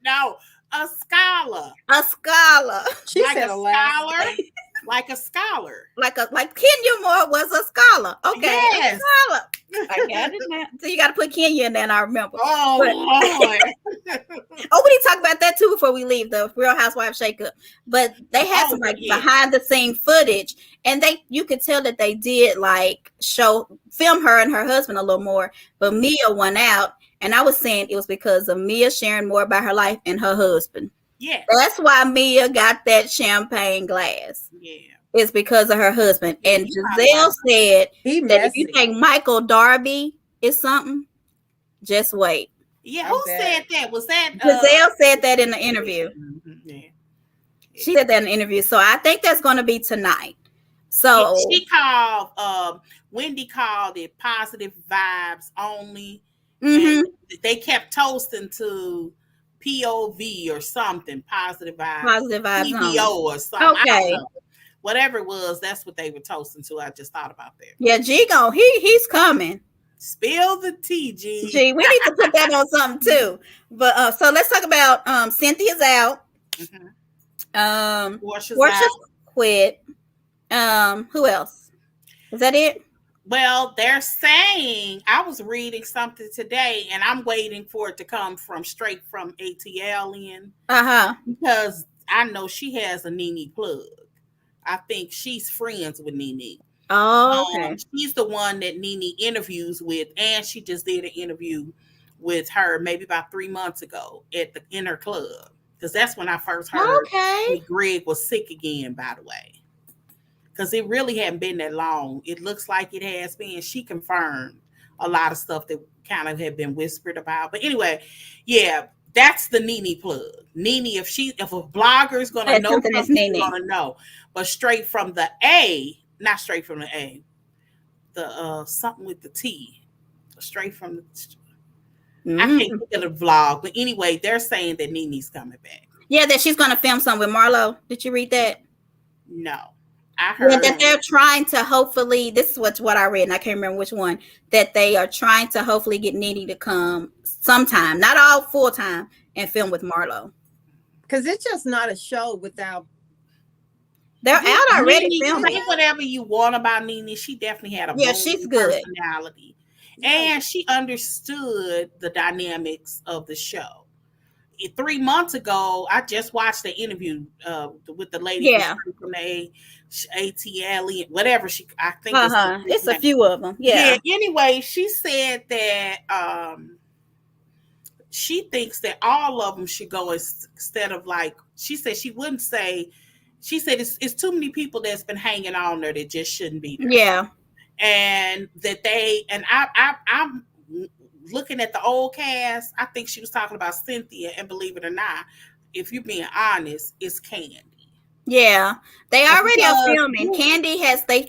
No, a scholar. A scholar. She like said a Alaska. scholar. Like a scholar. Like Kenya Moore was a scholar. Okay. Yes. A scholar. I got it now. So you got to put Kenya in there, and I remember. Oh, Lord. Oh, we need to talk about that too before we leave the Real Housewives shakeup. But they had some like behind the scene footage, and you could tell that they did like film her and her husband a little more. But Mia went out, and I was saying it was because of Mia sharing more about her life and her husband. Yeah, that's why Mia got that champagne glass. Yeah, it's because of her husband. And Giselle said that if you think Michael Darby is something, just wait. Yeah, who said that? Was that Giselle said that in the interview? Yeah. She said that in the interview. So I think that's going to be tonight. So she called. Wendy called it positive vibes only. Mm-hmm. They kept toasting to POV or something. Positive vibes. Positive vibes PBO or something. Okay. Whatever it was, that's what they were toasting to. I just thought about that. Yeah, G-Gon, he's coming. Spill the tea, G. We need to put that on something too. But so let's talk about Cynthia's out. Mm-hmm. Portia's quit. Who else? Is that it? Well, they're saying, I was reading something today, and I'm waiting for it to come straight from ATL in. Because I know she has a Nene plug. I think she's friends with Nene. Oh, okay. She's the one that Nene interviews with, and she just did an interview with her maybe about 3 months ago in her club. Because that's when I first heard that Greg was sick again, by the way. Because it really hadn't been that long. It looks like it has been. She confirmed a lot of stuff that kind of had been whispered about. But anyway, yeah, that's the Nene plug. Nene, if a blogger is going to know something, she's going to know. But straight from the A, not straight from the A, the something with the T, straight from the. I can't think of the vlog, but anyway, they're saying that Nene's coming back. Yeah, that she's going to film something with Marlo. Did you read that? No. I heard that they're trying to hopefully, this is what I read, and I can't remember which one, that they are trying to hopefully get Nene to come sometime, not all full time, and film with Marlo. Because it's just not a show without. They're out already filming. Say whatever you want about Nene. She definitely had she's good personality. And she understood the dynamics of the show. 3 months ago, I just watched the interview with the lady from the ATL, whatever I think it's a few of them. Yeah. Anyway, she said that she thinks that all of them should go instead of she said she wouldn't say. She said it's too many people that's been hanging on there that just shouldn't be there. Yeah. And that I'm looking at the old cast. I think she was talking about Cynthia, and believe it or not, if you're being honest, it's Candy. Yeah, they already are filming. Candy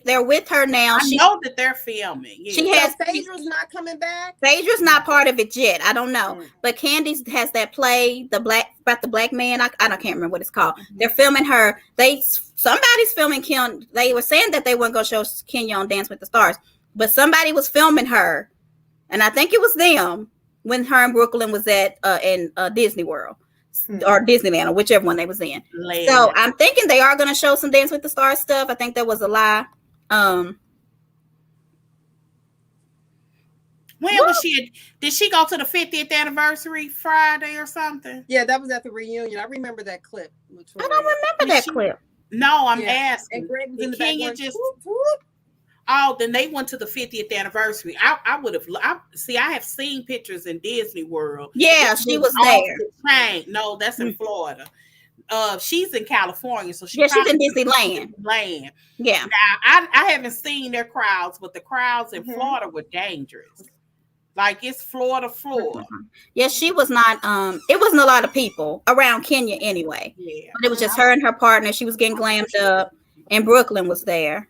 they're with her now. I know that they're filming. Yeah. She has Phaedra's not coming back. Phaedra's not part of it yet. I don't know, but Candy has that play, about the black man. I can't remember what it's called. They're filming her. Somebody's filming Kim. They were saying that they weren't going to show Kenya on Dance with the Stars, but somebody was filming her, and I think it was them when her and Brooklyn was at in Disney World. Or Disneyland, or whichever one they was in. So I'm thinking they are going to show some Dance with the Stars stuff. I think that was a lie. When was she? Did she go to the 50th anniversary Friday or something? Yeah, that was at the reunion. I remember that clip. I don't remember that clip. No, I'm asking. And Greg was in the Kenya back just. Whoop, whoop. Oh, then they went to the 50th anniversary. I would have. I have seen pictures in Disney World. Yeah, she was there. No, that's in Florida. She's in California, so she's in Disneyland. Yeah. Now, I haven't seen their crowds, but the crowds in Florida were dangerous. Like it's Florida. Yeah, she was not. It wasn't a lot of people around Kenya anyway. Yeah, but it was just her and her partner. She was getting glammed up, and Brooklyn was there.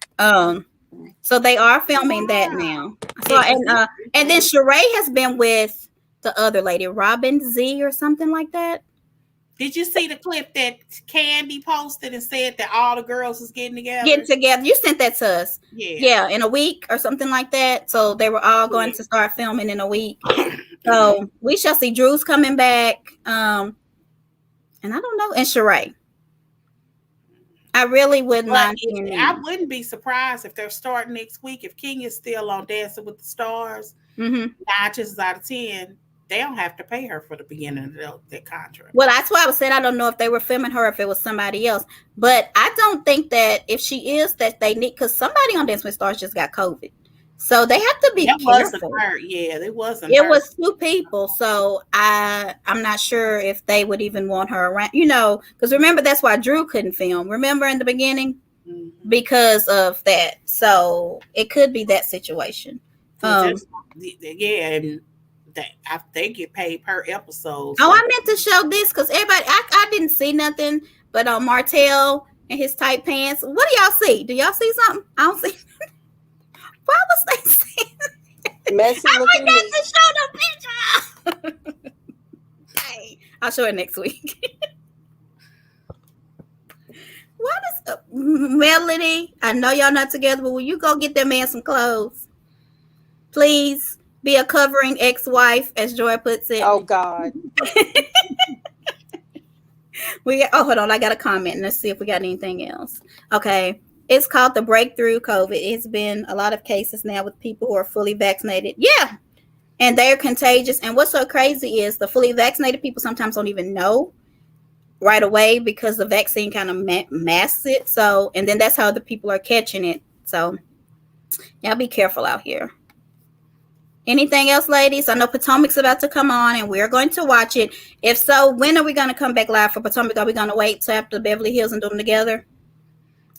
So they are filming that now. So and then Sheree has been with the other lady, Robin Z or something like that. Did you see the clip that Candy posted and said that all the girls was getting together? You sent that to us. Yeah, in a week or something like that. So they were all going to start filming in a week. So we shall see. Drew's coming back. And I don't know. And Sheree. I really wouldn't But mind seeing I them. wouldn't be surprised if they're starting next week. If Kenya's still on Dancing with the Stars, Mm-hmm. 9 chances out of 10, they don't have to pay her for the beginning of their contract. Well, that's why I was saying I don't know if they were filming her, if it was somebody else. But I don't think that if she is, that they need, because somebody on Dance with Stars just got COVID, so they have to be That wasn't careful. her. Yeah, it wasn't It her. was 2 people, so I'm not sure if they would even want her around. You know, because remember that's why Drew couldn't film. Remember in the beginning because of that. So it could be that situation. Yeah, and they get paid per episode. Oh, I meant to show this because everybody, I didn't see nothing but on Martell and his tight pants. What do y'all see? Do y'all see something? I don't see. Why was they saying? Messy I looking forgot meat. to show the picture. Hey, I'll show it next week. What is Melody? I know y'all not together, but will you go get that man some clothes? Please be a covering ex-wife, as Joy puts it. Oh God. Hold on, I got a comment. Let's see if we got anything else. Okay. It's called the breakthrough COVID. It's been a lot of cases now with people who are fully vaccinated. Yeah. And they're contagious. And what's so crazy is the fully vaccinated people sometimes don't even know right away because the vaccine kind of masks it. So, and then that's how the people are catching it. So, y'all be careful out here. Anything else, ladies? I know Potomac's about to come on and we're going to watch it. If so, when are we going to come back live for Potomac? Are we going to wait till after Beverly Hills and do them together?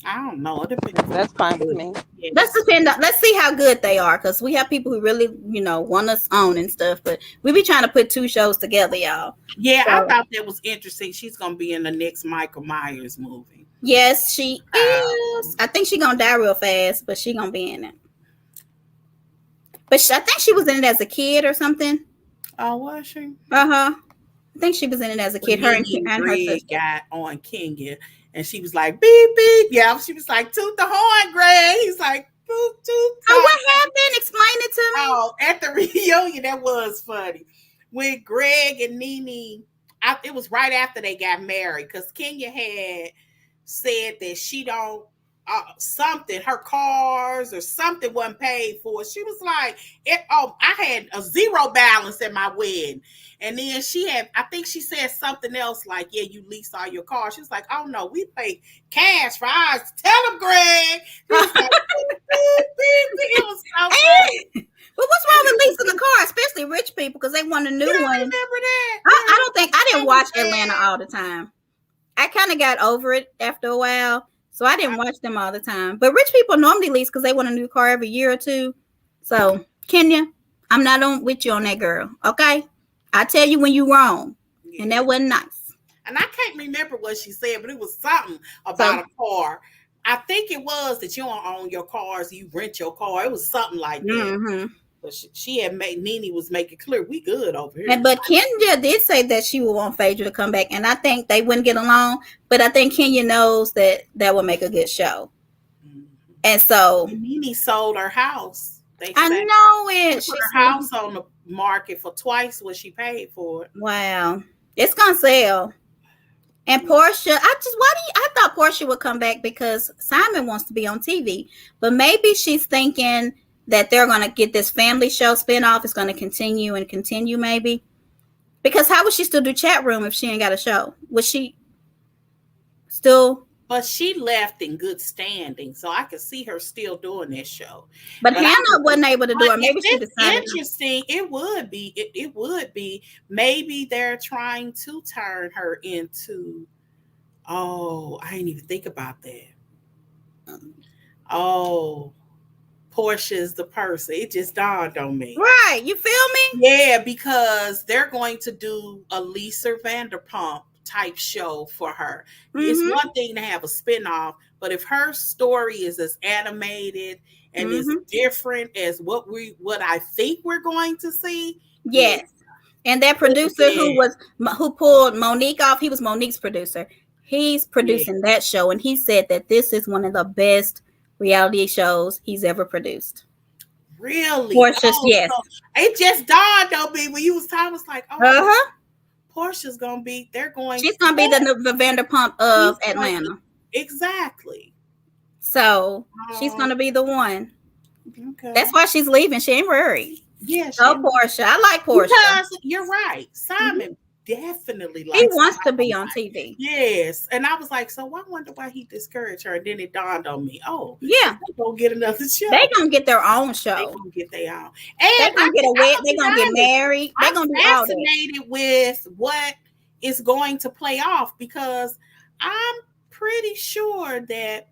I don't know. It depends. That's fine with me. Yeah. Let's see how good they are, because we have people who really, want us on and stuff, but we be trying to put 2 shows together, y'all. Yeah, I thought that was interesting. She's going to be in the next Michael Myers movie. Yes, she is. I think she's going to die real fast, but she's going to be in it. But I think she was in it as a kid or something. Oh, was she? Uh-huh. I think she was in it as a kid. Her and her sister got on Kenya, and she was like, beep, beep. Yeah, she was like, toot the horn, Greg. He's like, toot, toot. Oh, what happened? Explain it to me. Oh, at the reunion, that was funny. When Greg and Nene, it was right after they got married, because Kenya had said that she don't, something, her cars or something wasn't paid for. She was like, I had a 0 balance at my wedding. And then I think she said something else like, yeah, you leased all your cars. She was like, oh no, we paid cash for ours. Tell him, Greg. He was like, it was so funny. But what's wrong with leasing the car, especially rich people, because they want a new one? Remember that? I didn't watch Atlanta all the time. I kind of got over it after a while. So I didn't watch them all the time. But rich people normally lease because they want a new car every year or 2. So, Kenya, I'm not with you on that, girl. Okay? I tell you when you're wrong. Yeah. And that wasn't nice. And I can't remember what she said, but it was something about a car. I think it was that you don't own your cars, you rent your car. It was something like that. Mm-hmm. But she had Nene was making clear we good over here. But Kenya did say that she would want Phaedra to come back, and I think they wouldn't get along. But I think Kenya knows that will make a good show. Mm-hmm. And so Nene sold her house. I know it. She put her house on the market for twice what she paid for it. Wow, it's gonna sell. And Portia, I thought Portia would come back because Simon wants to be on TV, but maybe she's thinking that they're going to get this family show spinoff. It's going to continue maybe. Because how would she still do chat room if she ain't got a show? Would she still? But she left in good standing, so I could see her still doing this show. But Hannah wasn't able to do it. Maybe she decided. Interesting. It would be. It would be. Maybe they're trying to turn her into. Oh, I didn't even think about that. Oh. Portia's the person. It just dawned on me. Right. You feel me? Yeah, because they're going to do a Lisa Vanderpump type show for her. Mm-hmm. It's one thing to have a spinoff, but if her story is as animated and is different as what I think we're going to see. Yes. And that producer who pulled Monique off, he was Monique's producer. He's producing that show, and he said that this is one of the best reality shows he's ever produced. Really? Portia's, yes. So it just dawned on me when you was talking. I was like, oh, Portia's gonna be. She's gonna be the Vanderpump of Atlanta. Exactly. So she's gonna be the one. Okay. That's why she's leaving. She ain't worried. Yeah. So Portia, I like Portia. Because you're right. Simon definitely likes. He wants to be on TV. Yes. And I was like, so I wonder why he discouraged her. And then it dawned on me, oh, Yeah, they're gonna get another show. they gonna get their own They show. gonna get their own. They And gonna get a wed. They gonna get married. They I'm gonna do all that. fascinated with what is going to play off, because I'm pretty sure that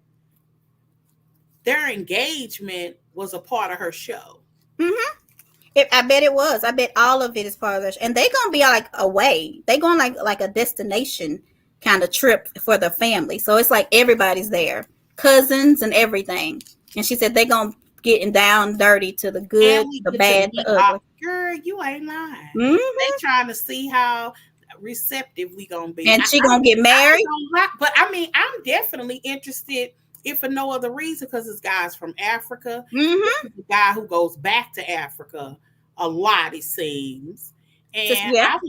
their engagement was a part of her show. Mm-hmm. I bet it was. I bet all of it is part of this. And they gonna be like away. They going like a destination kind of trip for the family. So it's like everybody's there, cousins and everything. And she said they gonna getting down dirty to the good, the bad, the ugly. Girl, you ain't lying. Mm-hmm. They trying to see how receptive we gonna be. And she gonna get married. But I mean, I'm definitely interested, if for no other reason, because this guy's from Africa. Mm-hmm. The guy who goes back to Africa a lot, it seems. And Yeah. I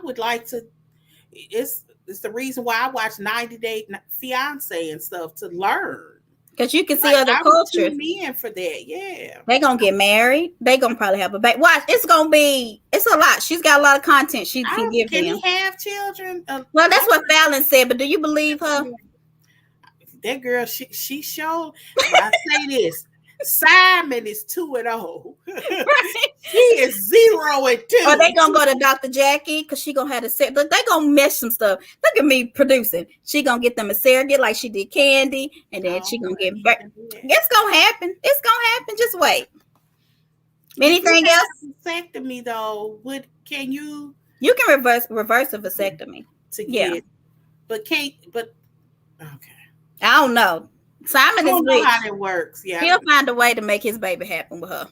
would like to, it's the reason why I watch 90 Day Fiance and stuff, to learn. Because you can see other cultures. Tune in for that, yeah. They gonna get married. They gonna probably have a baby. Watch, it's a lot. She's got a lot of content she can give them. Can he have children? Well, that's what Fallon said, but do you believe her? That girl, she showed. I say this: Simon is 2-0. He is 0-2. Or they gonna go to Dr. Jackie because she gonna have to say, look, they gonna mesh some stuff. Look at me producing. She gonna get them a surrogate like she did Candy, and then she gonna get back. It's gonna happen. It's gonna happen. Just wait. Anything else? Vasectomy though, can you? You can reverse a vasectomy. To get, okay. I don't know. Simon is rich. How that works. Yeah, he'll find a way to make his baby happen with her.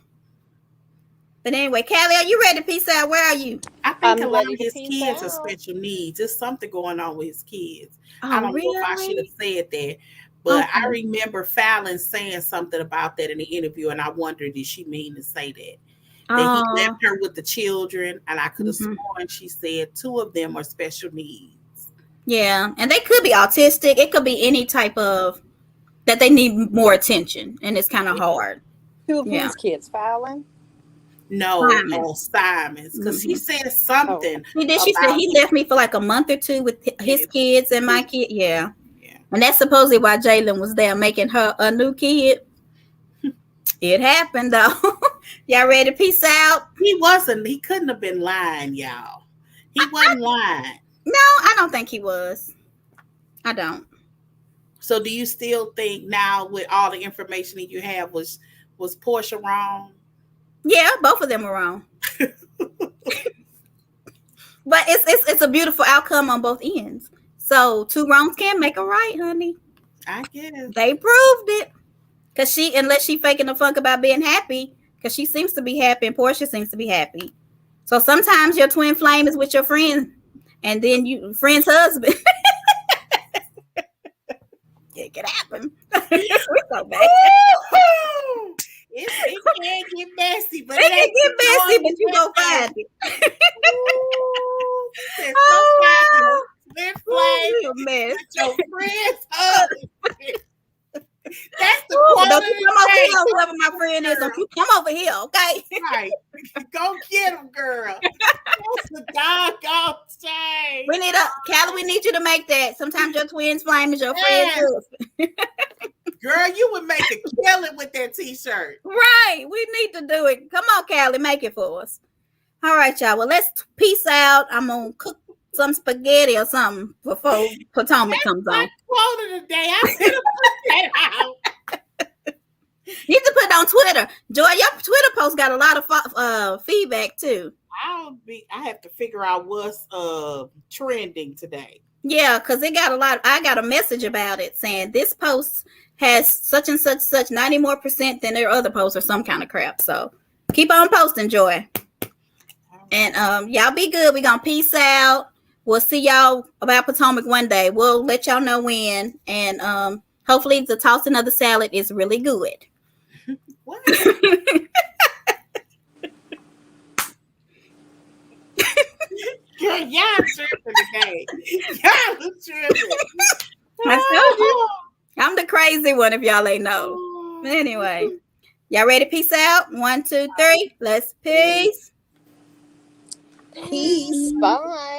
But anyway, Callie, are you ready to peace out? Where are you? I think a lot of his kids are special needs. There's something going on with his kids. I don't know if I should have said that, but I remember Fallon saying something about that in the interview, and I wondered, did she mean to say that? That he left her with the children, and I could have sworn she said 2 of them are special needs. Yeah, and they could be autistic. It could be any type of that they need more attention, and it's kind of hard. 2 of his kids, Fallon? No, Simon's, because he said something. He did. She said he left me for like a month or 2 with his kids and my kid. Yeah. And that's supposedly why Jaylen was there making her a new kid. It happened though. Y'all ready to peace out? He couldn't have been lying, y'all. He wasn't lying. No, I don't think he was. I don't. So do you still think now, with all the information that you have, was Portia wrong? Yeah, both of them were wrong. But it's a beautiful outcome on both ends. So 2 wrongs can't make a right, honey. I get it. They proved it. Because unless she faking the funk about being happy, because she seems to be happy and Portia seems to be happy. So sometimes your twin flame is with your friend, and then you friend's husband. It could happen. So bad. It can get messy, but it can get messy, but you gonna find it. Twin flame with your friend's husband. That's the quality. Don't you come over here, whoever my friend is. Don't you come over here, okay? Right. Go get him, girl. That's the doggone shame. We need Callie, we need you to make that. Sometimes your twin's flame is your friend's husband. Girl, you would make a killing with that t-shirt. Right. We need to do it. Come on, Callie, make it for us. All right, y'all. Well, let's peace out. I'm gonna cook some spaghetti or something before Potomac comes on. Quote of the day. I could have put that out. You need to put it on Twitter. Joy, your Twitter post got a lot of feedback too. I have to figure out what's trending today. Yeah, because it got a lot. I got a message about it saying this post has such and such 90% more than their other posts or some kind of crap. So keep on posting, Joy. And y'all be good. We're gonna peace out. We'll see y'all about Potomac one day. We'll let y'all know when. And hopefully the tossing of the salad is really good. What? Y'all tripping today. Y'all tripping. I told you. I'm the crazy one if y'all ain't know. Anyway, y'all ready to peace out? 1, 2, 3. Let's peace. Peace. Bye.